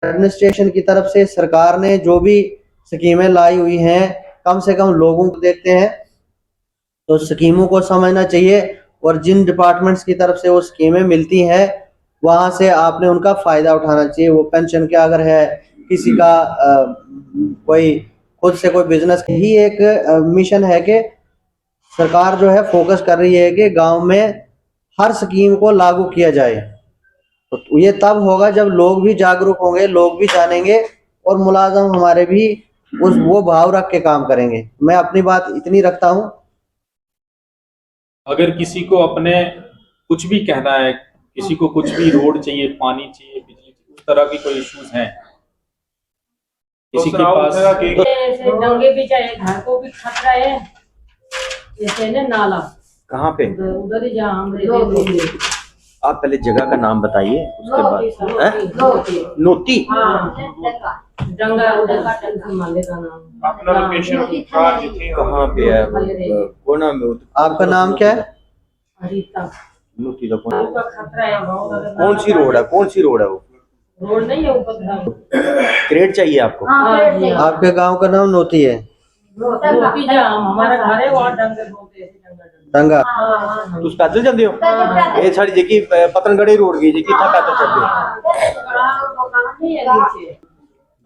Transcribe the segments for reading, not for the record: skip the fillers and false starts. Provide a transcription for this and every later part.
Administration की तरफ से सरकार ने जो भी स्कीमें लाई हुई हैं, कम से कम लोगों को देखते हैं तो स्कीमों को समझना चाहिए, और जिन डिपार्टमेंट्स की तरफ से वो स्कीमें मिलती हैं वहां से आपने उनका फायदा उठाना चाहिए। वो पेंशन का अगर है, किसी का कोई खुद से कोई बिजनेस, ही एक मिशन है कि सरकार जो है फोकस कर रही है कि गांव में हर स्कीम को लागू किया जाए। तो ये तब होगा जब लोग भी जागरूक होंगे, लोग भी जानेंगे और मुलाजम हमारे भी उस वो भाव रख के काम करेंगे। मैं अपनी बात इतनी रखता हूँ। अगर किसी को अपने कुछ भी कहना है, किसी को कुछ भी रोड चाहिए, पानी चाहिए, बिजली चाहिए, उस तरह की कोई इश्यूज हैं किसी के पास ऐसे दंगे भी चाहिए, घर को भी खतरा है। जैसे ना नाला कहाँ पे? उधर ही जहाँ हम रहते हैं। आप पहले जगह का नाम बताइए, उसके बाद नोती। डंगा उधर का माले का नाम। अपना लोकेशन कहाँ पे है? कौन नाम है? आपका नाम क्या है? हरीता। नोती का उसका खतरा है बहुत। कौन सी रोड है? कौन सी रोड है वो? रोड नहीं है ऊपर। क्रेड चाहिए आपको? आपके गांव का नाम नोती है? नोती जहाँ हमारा घर है वहाँ डंगे बोलते हैं। डंगा। तुम पैदल चलते हो? ये साड़ी जेकी पतनगढ़ी रोड गई जेकी था, पैदल चलते हो?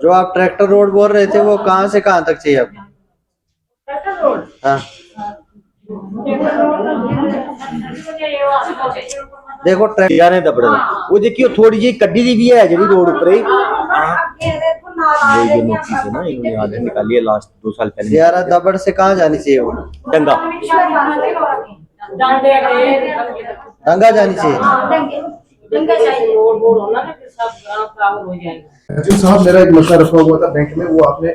जो आप ट्रैक्टर रोड बोल रहे थे वो कहाँ से कहाँ तक चाहिए आपको? Tractor road? हाँ देखो ट्रैक्टर दबड़ वो देखियो थोड़ी जी कड्डी दी भी है जड़ी रोड ऊपर ही। ये नोटिस है ना, इन्होंने याद निकाली है लास्ट 2 साल पहले। जियारा दबड़ से कहाँ जानी चाहिए? वो डंगा डंगा जानी चाहिए। अजीम साहब, मेरा एक मसला रखा हुआ था बैंक में, वो आपने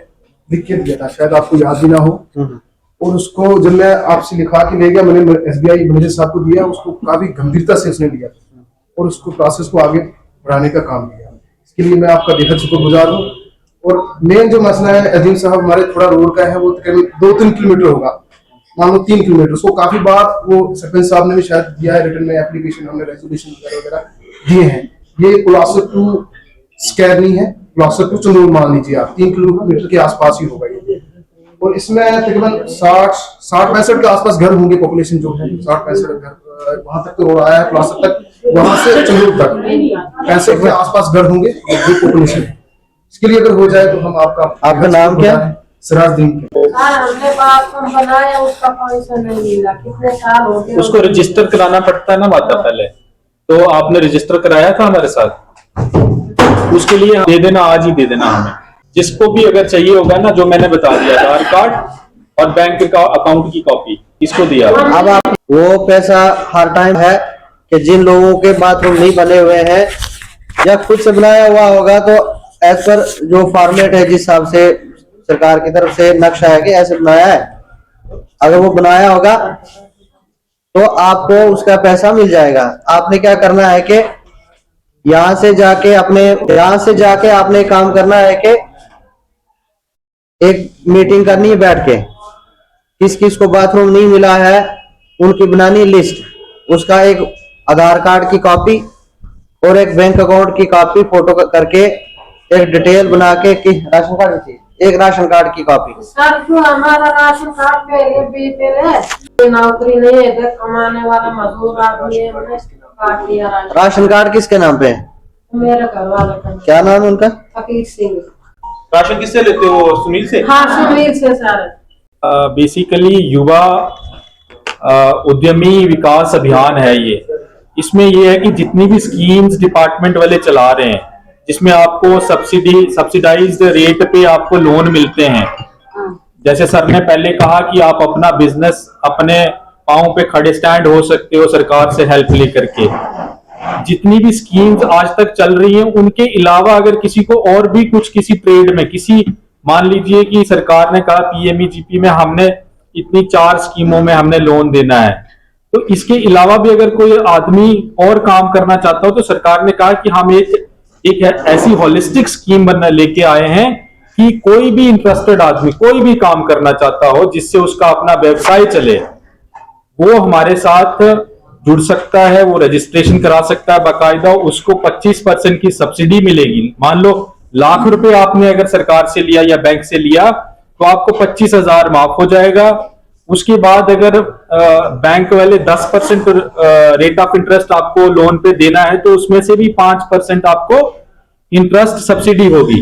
लिख के दिया था, शायद आपको याद भी ना हो। और उसको जब मैं आपसे लिखा के ले गया, मैंने SBI मैनेजर साहब को दिया, उसको काफी गंभीरता से उसने लिया और उसको प्रोसेस को आगे बढ़ाने का काम किया। इसके लिए मैं आपका बेहद शुक्रगुजार हूँ। और मेन जो मसला है अजीम साहब, हमारे थोड़ा रोड का है, वो तकरीबन 2-3 किलोमीटर होगा, मान लो 3 किलोमीटर। उसको काफी बार वो सरपंच साहब ने भी शायद दिया है रिटर्न में एप्लीकेशन, हमने रेजोल्यूशन वगैरह दिए हैं। ये पुलासर टू स्कैर नहीं है, पुलासर टू चंदूर मान लीजिए आप, 3 किलोमीटर के आसपास ही होगा ये। और इसमें तकरीबन 60-65 के आसपास घर होंगे, पॉपुलेशन जो है 60-65 घर, वहां तक तो रोड आया है पुलासर तक, वहां से चंदूर तक 65 के आसपास घर होंगे जो पॉपुलेशन है। इसके लिए अगर हो जाए तो हम आपका नाम क्या है? सिराजुद्दीन। हमने बात बनाया, उसका पैसा नहीं मिला, कितने साल हो गए। उसको रजिस्टर कराना पड़ता है ना माता, पहले तो आपने रजिस्टर कराया था हमारे साथ, उसके लिए दे देना, आज ही दे देना हमें। जिसको भी अगर चाहिए होगा ना, जो मैंने बता दिया, आधार कार्ड और बैंक का अकाउंट की कॉपी, इसको दिया। अब आप वो पैसा हर टाइम है कि जिन लोगों के बाथरूम नहीं बने हुए हैं या खुद से बनाया हुआ होगा, तो एज पर जो फॉर्मेट है, जिस हिसाब से सरकार की तरफ से नक्शा है कि ऐसे बनाया है, अगर वो बनाया होगा तो आपको उसका पैसा मिल जाएगा। आपने क्या करना है कि यहाँ से जाके आपने काम करना है कि एक मीटिंग करनी है बैठ के, किस किस को बाथरूम नहीं मिला है उनकी बनानी लिस्ट, उसका एक आधार कार्ड की कॉपी और एक बैंक अकाउंट की कॉपी फोटो करके एक डिटेल बना के कि राशन कार्ड चाहिए, एक राशन कार्ड की कॉपी। सर क्यों हमारा राशन कार्ड पे नौकरी नहीं है, कमाने वाला मजदूर आदमी है, मैंने काट लिया राशन कार्ड किसके नाम पे है? मेरे घर वाले का। क्या नाम है उनका? फकीर सिंह। राशन किससे लेते हो? सुनील से? हाँ सुनील से सर। बेसिकली युवा उद्यमी विकास अभियान है ये। इसमें ये है कि जितनी भी स्कीम्स डिपार्टमेंट वाले चला रहे हैं, जिसमें आपको सब्सिडाइज्ड रेट पे आपको लोन मिलते हैं, जैसे सर ने पहले कहा कि आप अपना बिजनेस अपने पांव पे खड़े स्टैंड हो सकते हो सरकार से हेल्प लेकर के। जितनी भी स्कीम्स आज तक चल रही हैं, उनके अलावा अगर किसी को और भी कुछ किसी ट्रेड में, किसी मान लीजिए कि सरकार ने कहा PMEGP में हमने इतनी 4 स्कीमों में हमने लोन देना है, तो इसके अलावा भी अगर कोई आदमी और काम करना चाहता हो तो सरकार ने कहा कि हम एक ऐसी होलिस्टिक स्कीम बनना लेके आए हैं कि कोई भी इंटरेस्टेड आदमी कोई भी काम करना चाहता हो जिससे उसका अपना व्यवसाय चले, वो हमारे साथ जुड़ सकता है, वो रजिस्ट्रेशन करा सकता है बाकायदा, उसको 25% की सब्सिडी मिलेगी। मान लो लाख रुपए आपने अगर सरकार से लिया या बैंक से लिया तो आपको 25,000 माफ हो जाएगा। उसके बाद अगर बैंक वाले 10% रेट ऑफ इंटरेस्ट आपको लोन पे देना है तो उसमें से भी 5% आपको इंटरेस्ट सब्सिडी होगी।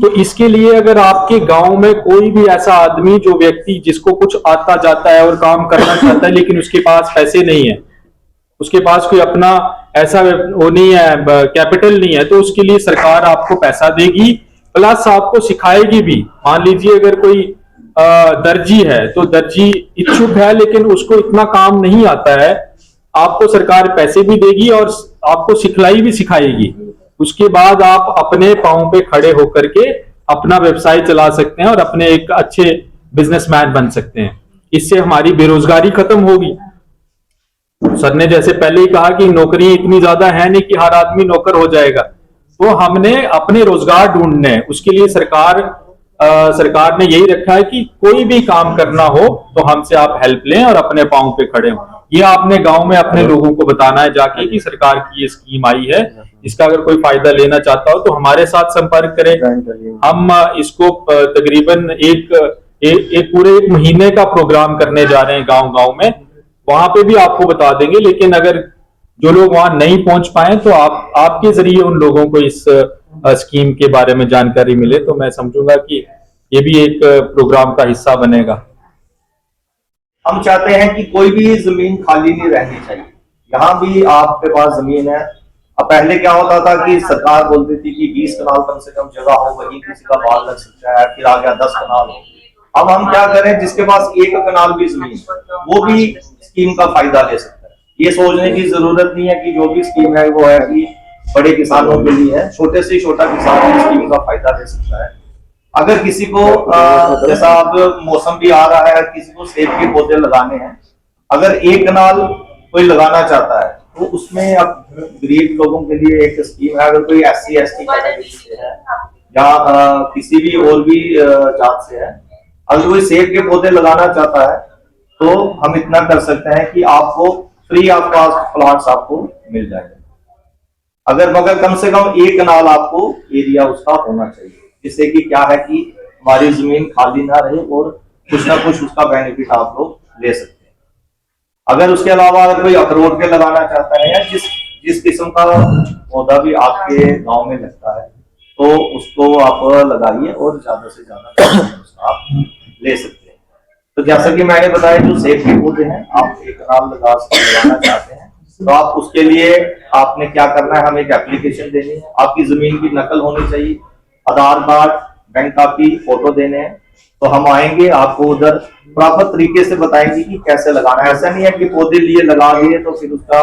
तो इसके लिए अगर आपके गांव में कोई भी ऐसा आदमी जो व्यक्ति जिसको कुछ आता जाता है और काम करना चाहता है लेकिन उसके पास पैसे नहीं है, उसके पास कोई अपना ऐसा वो नहीं है, कैपिटल नहीं है, तो उसके लिए सरकार आपको पैसा देगी प्लस आपको सिखाएगी भी। मान लीजिए अगर कोई दर्जी है तो दर्जी इच्छुक है लेकिन उसको इतना काम नहीं आता है, आपको सरकार पैसे भी देगी और आपको सिखलाई भी सिखाएगी। उसके बाद आप अपने पांव पे खड़े होकर के अपना व्यवसाय चला सकते हैं और अपने एक अच्छे बिजनेसमैन बन सकते हैं। इससे हमारी बेरोजगारी खत्म होगी। सर ने जैसे पहले ही कहा कि नौकरी इतनी ज्यादा है नहीं कि हर आदमी नौकर हो जाएगा, तो हमने अपने रोजगार ढूंढने हैं। उसके लिए सरकार ने यही रखा है कि कोई भी काम करना हो तो हमसे आप हेल्प लें और अपने पांव पे खड़े हों। ये आपने गांव में अपने लोगों को बताना है जाके कि सरकार की ये स्कीम आई है, इसका अगर कोई फायदा लेना चाहता हो तो हमारे साथ संपर्क करें। हम इसको तकरीबन एक पूरे 1 महीने का प्रोग्राम करने जा रहे हैं गांव में, वहां पे भी आपको बता देंगे। लेकिन अगर जो लोग वहां नहीं पहुंच पाए तो आपके जरिए उन लोगों को इस स्कीम के बारे में जानकारी मिले, तो मैं समझूंगा कि ये भी एक प्रोग्राम का हिस्सा बनेगा। हम चाहते हैं कि कोई भी जमीन खाली नहीं रहनी चाहिए। यहाँ भी आपके पास जमीन है। अब पहले क्या होता था कि सरकार बोलती थी कि 20 कनाल कम से कम जगह हो, वही किसी का बाल लग सकता है, फिर आ गया 10 कनाल हो। अब हम क्या करें, जिसके पास 1 कनाल भी जमीन वो भी स्कीम का फायदा ले सकता है। ये सोचने की जरूरत नहीं है कि जो भी स्कीम है वो है कि बड़े किसानों के लिए है, छोटे से छोटा किसान इस स्कीम का फायदा ले सकता है। अगर किसी को जैसा अब मौसम भी आ रहा है, किसी को सेब के पौधे लगाने हैं, अगर 1 कनाल कोई लगाना चाहता है तो उसमें अब गरीब लोगों के लिए एक स्कीम है। अगर कोई SC ST कैटेगरी से है या किसी भी और भी जात से है, अगर कोई सेब के पौधे लगाना चाहता है तो हम इतना कर सकते हैं कि आपको फ्री ऑफ कॉस्ट प्लांट्स आपको मिल जाएगा। अगर मगर कम से कम 1 कनाल आपको एरिया उसका होना चाहिए, जिससे कि क्या है कि हमारी जमीन खाली ना रहे और कुछ ना कुछ उसका बेनिफिट आप लोग ले सकते हैं। अगर उसके अलावा अगर कोई अखरोट के लगाना चाहता है या जिस किस्म का पौधा भी आपके गांव में लगता है तो उसको आप लगाइए और ज्यादा से ज्यादा आप ले सकते हैं। तो जैसा कि मैंने बताया, जो सेब के पौधे हैं आप 1 कनाल लगाना चाहते हैं तो आप उसके लिए आपने क्या करना है, हमें एक एप्लीकेशन देनी है। आपकी जमीन की नकल होनी चाहिए, आधार कार्ड, बैंक की फोटो देने हैं। तो हम आएंगे, आपको उधर प्रॉपर तरीके से बताएंगे कि कैसे लगाना है। ऐसा नहीं है कि पौधे लिए लगा दिए तो फिर उसका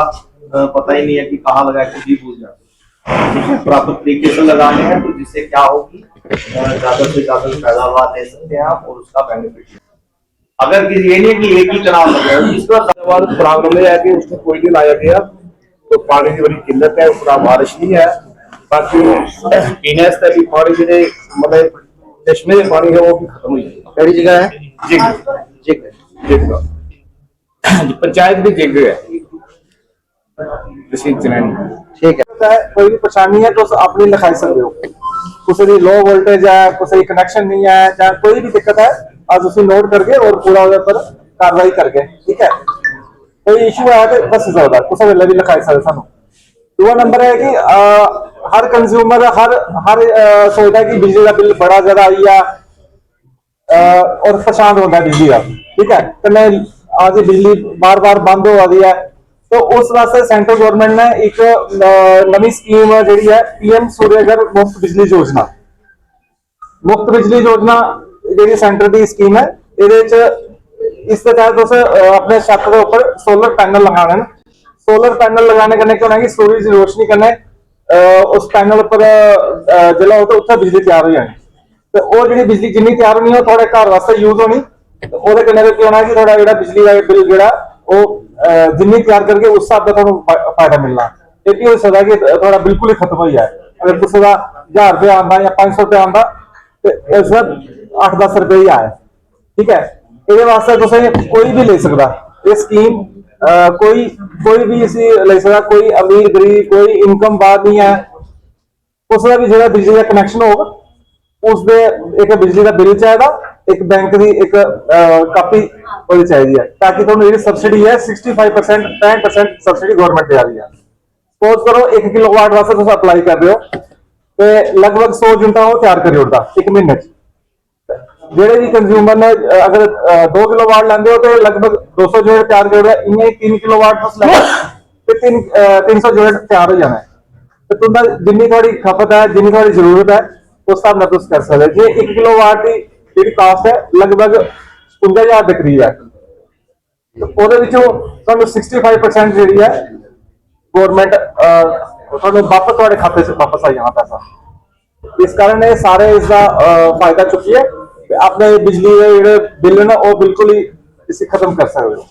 पता ही नहीं है कि कहाँ लगाए, खुद ही भूल जाते। प्रॉपर तरीके से लगाने हैं तो जिससे क्या होगी, ज्यादा से ज्यादा पैदावार ले सकते हैं आप और उसका बेनिफिट। अगर ये नहीं है कि एक ही कनाल लगा, इसका प्रॉब्लम है कि उसमें कोई नहीं लाया गया तो पानी की बड़ी किल्लत है, पूरा बारिश नहीं है। बाकी पीने से भी पानी जो मतलब चश्मे में पानी है वो भी खत्म हुई है। कई जगह है पंचायत भी जग है। ठीक है, कोई भी परेशानी है तो अपनी लिखाई सकते हो। कुछ भी लो वोल्टेज है, कुछ कनेक्शन नहीं है, चाहे कोई भी दिक्कत है आज उसे नोट करके और पूरा पर कार्रवाई करके, ठीक है। कोई इशू है तो बस ज्यादा कुछ वेले भी लिखाई सकते सानू। दूसरा नंबर है कि हर कंज्यूमर हर सोचता है कि बिजली का बिल बड़ा ज्यादा आई है और परेशान होता है बिजली का, ठीक है। तो मैं आज बिजली बार बार बंद हो रही है, तो उस वास्ते सेंट्रल गवर्नमेंट ने एक नवी स्कीम जी है PM सूर्यघर मुफ्त बिजली योजना। मुफ्त बिजली योजना जी सेंटर की स्कीम है। इस तहत अपने छत के ऊपर सोलर पैनल लगाने। सोलर पैनल लगाने कन्नै क्या होना कि सूरज की रोशनी कन्नै उस पैनल पर जिला होता उत्थे बिजली तैयार हो जानी। तो वो जी बिजली जिन्नी तैयार होनी है थोड़े घर वास्ते यूज होनी। तो वो कन्नै क्या होना कि थोड़ा जो बिजली का बिल जो जिन्नी तैयार करके उस हिसाब का थोड़ा फायदा मिलना। ये भी हो सकता है कि थोड़ा बिल्कुल ही खत्म हो जाए। अगर किसी का 1000 रुपया आता या 500 रुपया आता तो इस 8-10 रुपये ही आए, ठीक है। ये वास्ते कोई भी ले सकता ये स्कीम, कोई भी इसी ले सकता। कोई अमीर गरीब कोई इनकम बात नहीं है, ਉਸ ਦਾ ਵੀ ਜਿਹੜਾ ਬਿਜਲੀ ਦਾ ਕਨੈਕਸ਼ਨ ਹੋਊਗਾ ਉਸ ਦੇ ਇੱਕ ਬਿਜਲੀ ਦਾ ਬਿੱਲ ਚਾਹੀਦਾ, ਇੱਕ ਬੈਂਕ ਦੀ ਇੱਕ ਕਾਪੀ ਹੋਣੀ ਚਾਹੀਦੀ ਹੈ, ਤਾਂ ਕਿ ਤੁਹਾਨੂੰ ਜਿਹੜੀ ਸਬਸਿਡੀ ਹੈ 65% 65% ਸਬਸਿਡੀ ਗਵਰਨਮੈਂਟ ਦੇ ਆ ਰਹੀ ਹੈ। ਸਪੋਜ਼ ਕਰੋ 1 ਕਿਲੋਵਾਟ ਵਾਸਤੇ ਤੁਸੀਂ ਅਪਲਾਈ ਕਰ ਰਹੇ ਹੋ ਤੇ ਲਗਭਗ 100 ਯੂਨਿਟਾਂ ਉਹ ਤਿਆਰ ਕਰੀ ਹੁੰਦਾ ਇੱਕ ਮਹੀਨੇ ਚ। ਜਿਹੜੇ ਵੀ ਕੰਜ਼ਿਊਮਰ ਨੇ ਅਗਰ 2 ਕਿਲੋਵਾਟ ਲੈਂਦੇ ਹੋ ਤੇ ਲਗਭਗ 200 ਯੂਨਿਟ ਤਿਆਰ ਕਰ ਰਿਹਾ, ਇੰਨੇ 3 ਕਿਲੋਵਾਟ ਤੁਸੀਂ ਲੈ ਤੇ 300 ਯੂਨਿਟ ਤਿਆਰ ਹੋ ਜਾਣਾ ਤੇ ਤੁਹਾਡਾ ਜਿੰਨੀ ਤੁਹਾਡੀ ਖਪਤ ਹੈ, ਜਿੰਨੀ ਤੁਹਾਡੀ ਜ਼ਰੂਰਤ ਹੈ ਉਸ ਹਿਸਾਬ ਨਾਲ ਤੁਸੀਂ ਕਰ ਸਕਦੇ। ਜੇ 1 ਕਿਲੋਵਾਟ ਦੀ ਜਿਹੜੀ ਕਾਸਟ ਹੈ ਲਗਭਗ 55,000 ਦੇ ਕਰੀਬ ਹੈ, ਉਹਦੇ ਵਿੱਚੋਂ ਤੁਹਾਨੂੰ 65% ਜਿਹੜੀ ਹੈ ਗਵਰਨਮੈਂਟ ਤੁਹਾਨੂੰ ਵਾਪਸ ਤੁਹਾਡੇ ਖਾਤੇ 'ਚ ਵਾਪਸ ਆ ਜਾਣਾ ਪੈਸਾ। ਇਸ ਕਾਰਨ ਇਹ ਸਾਰੇ ਇਸ ਦਾ ਫਾਇਦਾ ਚੁੱਕੀਏ, ਆਪਣੇ ਬਿਜਲੀ ਦੇ ਜਿਹੜੇ ਬਿੱਲ ਨੇ ਉਹ ਬਿਲਕੁਲ ਹੀ ਤੁਸੀਂ ਖਤਮ ਕਰ ਸਕਦੇ ਹੋ।